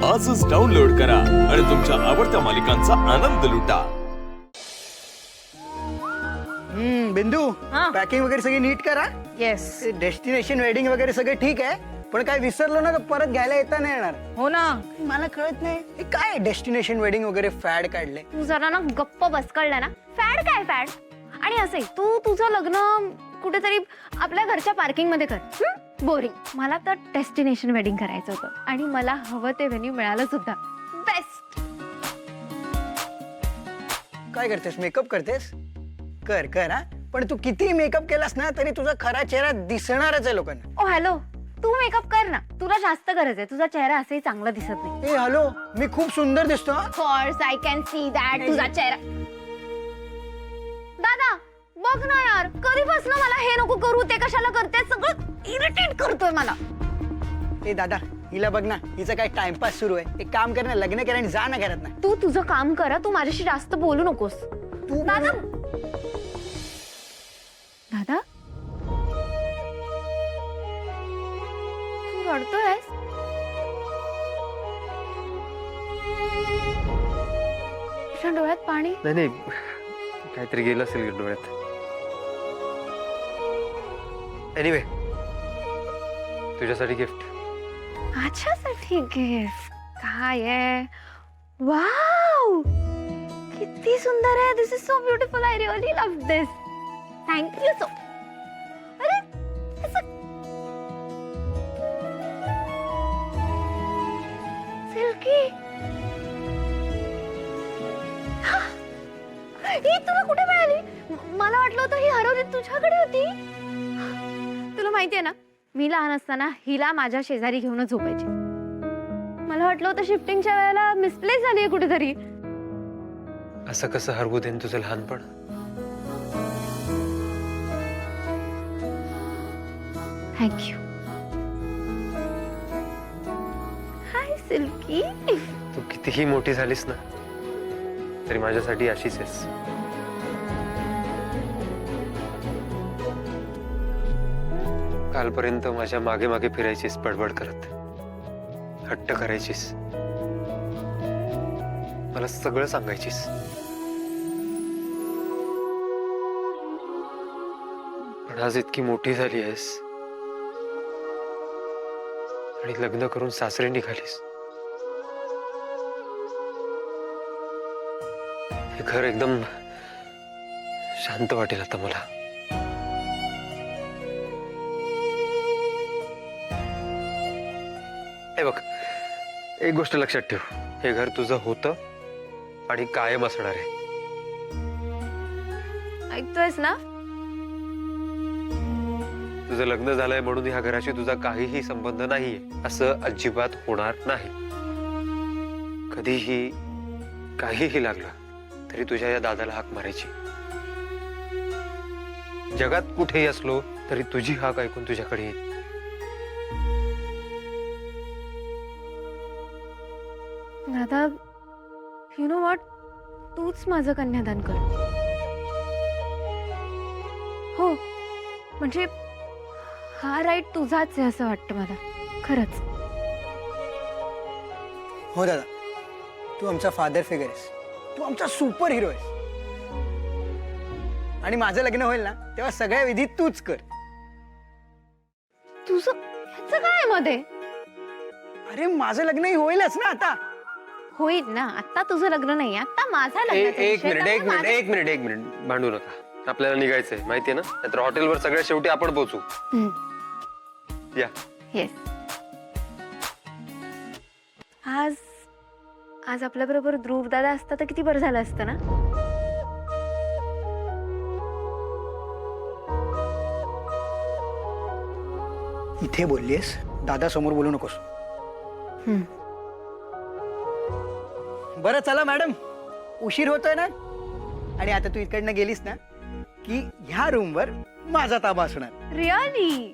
आजच डाउनलोड करा आणि तुमच्या आवडत्या मालिकांचा आनंद लुटा। बिंदू हाँ। पॅकिंग वगैरे सगळी नीट करा। येस डेस्टिनेशन वेडिंग वगैरे सगळं ठीक आहे, पण काय विसरलो ना तर परत घ्यायला येता नाही येणार। हो ना। मला कळत नाही हे काय डेस्टिनेशन वेडिंग वगैरे फॅड काढले। तू जरा ना गप्प बस, कळलं ना? फॅड काय फॅड? आणि असे तू तुझं लग्न कुठेतरी आपल्या घरच्या पार्किंग मध्ये कर। बोरिंग। मला तर डेस्टिनेशन वेडिंग करायचं होतं आणि मला हवं ते व्हेन्यू मिळालं सुद्धा। बेस्ट। काय करतेस, मेकअप करतेस? कर कर हा, पण तू किती मेकअप केलास ना तरी तुझा खरा चेहरा दिसणारच आहे लोकांना। ओ हॅलो, तू मेकअप कर ना, तुला जास्त गरज आहे, तुझा चेहरा असंही चांगला दिसत नाही। ए हॅलो, मी खूप सुंदर दिसतो हा? Course I can see that. तुझा चेहरा दादा बघ ना यार, कधीपासून मला हे नको करू ते कशाला करते, सगळं इरिटेट करतोय मला। ए दादा, हिला बघ ना, हिचा काय टाइमपास सुरू आहे। एक काम कर ना, लग्न कर आणि जा ना घरात ना। तू तुझं काम कर, तू माझ्याशी जास्त बोलू नकोस। तू दादा दादा तू रडतोयस? तुझ्या डोळ्यात पाणी? नाही नाही, काहीतरी गेलं असेल डोळ्यात। एनिवे, तुझ्यासाठी गिफ्ट। माझ्यासाठी गिफ्ट काय आहे? वाव, किती सुंदर आहे। This is so beautiful, I really love this. Thank you so. अरे सिल्की, ही तुला कुठे मिळाली? मला वाटलं होतं ही हरवली, तुझ्याकडे होती। तुला माहितीये ना, मी लहान असताना हिला माझ्या शेजारी घेऊनच झोपायची। मला वाटलं होतं शिफ्टिंगच्या वेळेला मिसप्लेस झाली कुठेतरी। असं कसं हरवू देन तुझं लहानपण? थँक्यू। हाय सिल्की। तू कितीही मोठी झालीस ना तरी माझ्यासाठी अशीच आहेस। कालपर्यंत माझ्या मागे मागे फिरायचीस, बडबड करत हट्ट करायचीस, मला सगळं सांगायचीस। पण आज इतकी मोठी झाली आहेस आणि लग्न करून सासरे निघालीस। हे घर एकदम शांत वाटेल आता मला। हे बघ, एक गोष्ट लक्षात ठेव, हे घर तुझं होतं आणि कायम असणार आहे। ऐकतोयस ना? तुझं लग्न झालंय म्हणून ह्या घराशी तुझा काहीही संबंध नाहीये असं अजिबात होणार नाही। कधीही काहीही लागलं तरी तुझ्या या दादाला हाक मारायची। जगात कुठेही असलो तरी तुझी हाक ऐकून तुझ्याकडे येईल। दादा, यु नो व्हॉट, तूच माझं कन्यादान कर। हो, म्हणजे हा राईट तुझाच आहे असं वाटतं मला, खरंच। हो दादा, तू आमचा फादर फिगर आहेस, तू आमचा सुपर हिरो आहेस। आणि माझं लग्न होईल ना तेव्हा सगळ्या विधी तूच कर। तुझं ह्याचं काय आहे मध्ये? अरे माझं लग्नही होईलच ना आता। होईल ना, आता तुझं लग्न नाही, आता माझा लग्न। एक मिनिट, भांडू नका। आपल्याला निघायचंय, माहितीये ना, नाहीतर हॉटेलवर सगळ्या शेवटी आपण पोहोचू। या। येस। आज आज आपल्या बरोबर ध्रुव दादा असता तर किती बरं झालं असतं ना। इथे बोललीस, दादा समोर बोलू नकोस। बरं चला मॅडम, उशीर होतोय ना, आणि आता तू इकडनं गेलीस ना की ह्या रूमवर माझा ताबा असणार। रिअली?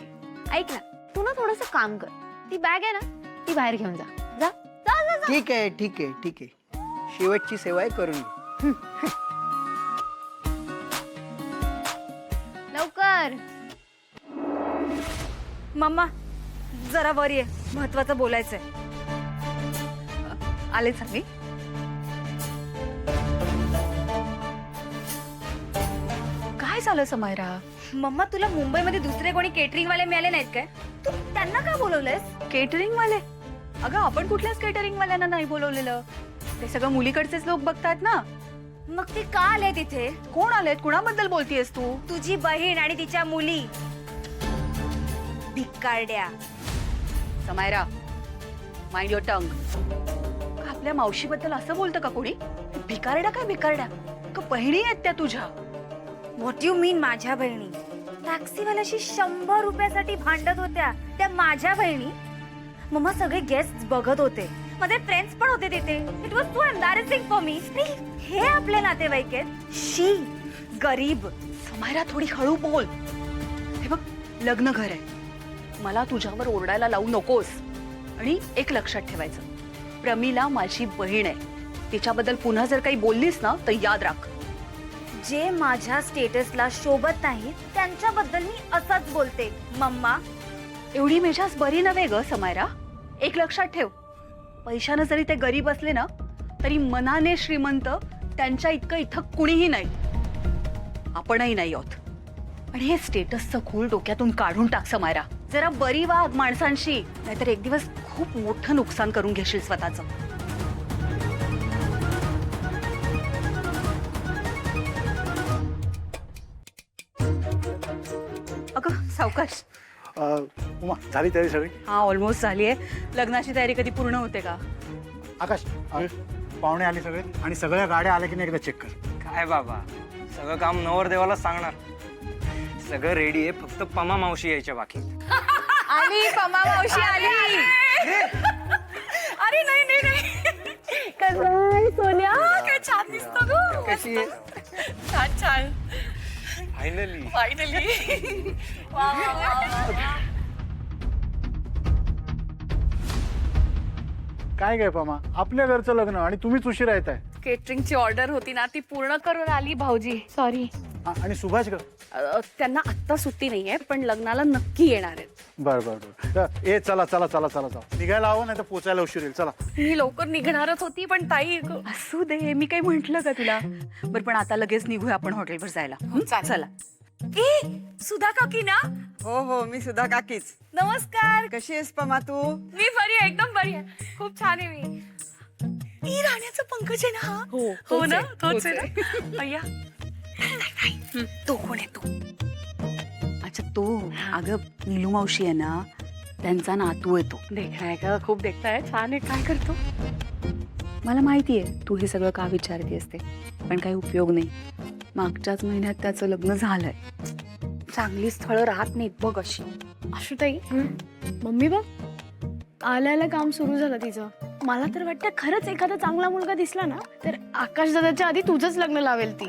ऐक ना, तू ना थोडंसं काम कर, ती बॅग आहे ना ती बाहेर घेऊन जा। जा जा जा, जा। ठीक आहे ठीक आहे ठीक आहे, शेवटची सेवा आहे, करून घे। लवकर। मम्मा जरा वर ये, महत्वाचं बोलायचंय। आलेच आम्ही. काय झालं समायरा? मम्मा तुला मुंबईमध्ये दुसरे कोणी केटरिंग वाले मिळाले नाहीत काय? तू त्यांना का बोलवलंयस? केटरिंग वाले? अगं आपण कुठल्याच केटरिंग वाल्यांना नाही बोलवलेलं. ते सगळं मुलीकडचेच लोक बघतात ना. मग ते का आले तिथे? कोण आलेत? कुणाबद्दल बोलतीयस तू? तुझी बहीण आणि तिच्या मुली. भिकारड्या. Samaira, mind your tongue. आपल्या मावशीबद्दल असं बोलतं का कोणी? भिकारड्या काय भिकारड्या? का बहिणी आहेत त्या तुझ्या? व्हॉट यू मीन माझ्या बहिणी? टॅक्सीवाल्याशी 100 रुपयासाठी भांडत होत्या त्या माझ्या बहिणी. मम्मा सगळे गेस्ट बघत होते, माझे फ्रेंड्स पण होते तिथे. It was so embarrassing for me. हे आपले नातेवाईक आहेत? शी गरीब. समायरा थोडी हळू बोल. हे बघ, लग्न घर आहे. मला तुझ्यावर ओरडायला लावू नकोस. आणि एक लक्षात ठेवायचं, प्रमिला माझी बहीण आहे. तिच्याबद्दल पुन्हा जर काही बोललीस ना तर याद राख, जे माझ्या स्टेटसला शोभत नाही त्यांच्याबद्दल मी असंच बोलते मम्मा. एवढी मेजाज बरी नव्हे ग समायरा. एक लक्षात ठेव, पैशानं जरी ते गरीब असले ना तरी मनाने श्रीमंत त्यांच्या इतकं इथं कुणीही नाही. आपणही नाही आहोत. आणि हे स्टेटसचं खूळ डोक्यातून काढून टाक समायरा. जरा बरी वाग माणसांशी, नाहीतर एक दिवस खूप मोठं नुकसान करून घेशील स्वतःचं. अगं सावकाश. उमा झाली तयारी सगळी? हा, ऑलमोस्ट झाली आहे. लग्नाची तयारी कधी पूर्ण होते का? आकाश पाहुणे आले सगळे आणि सगळ्या गाड्या आल्या की नाही एकदा चेक कर. काय बाबा, सगळं काम नवरदेवाला सांगणार. सगळं रेडी आहे, फक्त पमा मावशी यायच्या बाकी. आली पमा मावशी आली. अरे नाही नाही नाही. काय सोन्या, काय छान दिसतो गं. कशी आहे? छान छान. Finally finally. काय काय पमा, आपल्या घरचं लग्न आणि तुम्हीच उशिरा येत आहे. केटरिंगची ऑर्डर होती ना, ती पूर्ण करून आली भाऊजी. सॉरी. आणि सुभाष ग? त्यांना आत्ता सुट्टी नाहीये, पण लग्नाला नक्की येणार आहेत. बर बर बर. ए चला चला चला चला चला, निघायला हवं नाही तर पोचायला उशीर येईल. चला. मी लवकर निघणारच होती, पण ताई असू दे, मी काही म्हंटल का तुला? बरं, पण आता लगेच निघूया आपण हॉटेलवर जायला. चला. ए सुधा काकी ना? हो हो, मी सुद्धा काकीच. नमस्कार. कशी आहेस पमा तू? मी बरी आहे, एकदम बरी आहे. खूप छान आहे मी. ती राण्याचं पंकज आहे ना हा? हो ना, तोच आहे ना. अय्या, तो कोण आहे तो? अच्छा, तो अगं नीलू मावशी आहे ना, त्यांचा नातू आहे तो. देखणा आहे का? खूप देखणा आहे. छान आहे. काय करतो? मला माहितीये तू हे सगळं का विचारती असते, पण काही उपयोग नाही. मागच्याच महिन्यात त्याचं लग्न झालंय. चांगली स्थळं राहत नाहीत बघ अशी. आशुताई, मम्मी बघ, आल्याला काम सुरू झालं तिचं. मला तर वाटतं खरंच एखादा चांगला मुलगा दिसला ना तर आकाश दादाच्या आधी तुझंच लग्न लावेल ती.